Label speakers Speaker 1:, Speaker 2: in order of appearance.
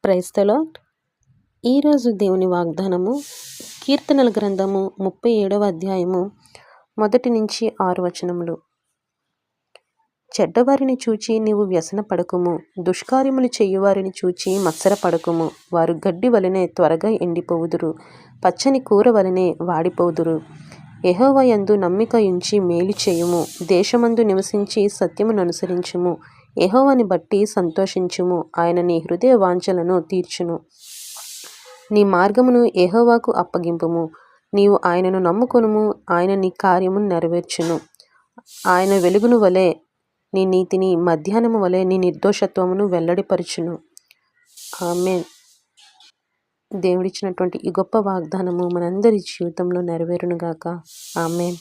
Speaker 1: Praise the lord. ఈరోజు దేవుని వాగ్దానము కీర్తనల గ్రంథము 37వ అధ్యాయము 1 నుంచి 6 వచనములు. చెడ్డవారిని చూచి నీవు వ్యసన పడకుము, దుష్కార్యములు చేయువారిని చూచి మత్సర పడకుము. వారు గడ్డి వలనే త్వరగా ఎండిపోవుదురు, పచ్చని కూర వలనే వాడిపోవుదురు. యెహోవా యందు నమ్మిక ఉంచి మేలు చేయుము, దేశమందు నివసించి సత్యమును అనుసరించుము. యెహోవాని బట్టి సంతోషించుము, ఆయన నీ హృదయ వాంఛలను తీర్చును. నీ మార్గమును యెహోవాకు అప్పగింపుము, నీవు ఆయనను నమ్ముకొనుము, ఆయన నీ కార్యమును నెరవేర్చును. ఆయన వెలుగును వలె నీ నీతిని, మధ్యాహ్నము వలె నీ నిర్దోషత్వమును వెల్లడిపరచును. ఆమేన్. దేవుడిచ్చినటువంటి ఈ గొప్ప వాగ్దానము మనందరి జీవితంలో నెరవేరునుగాక. ఆమేన్.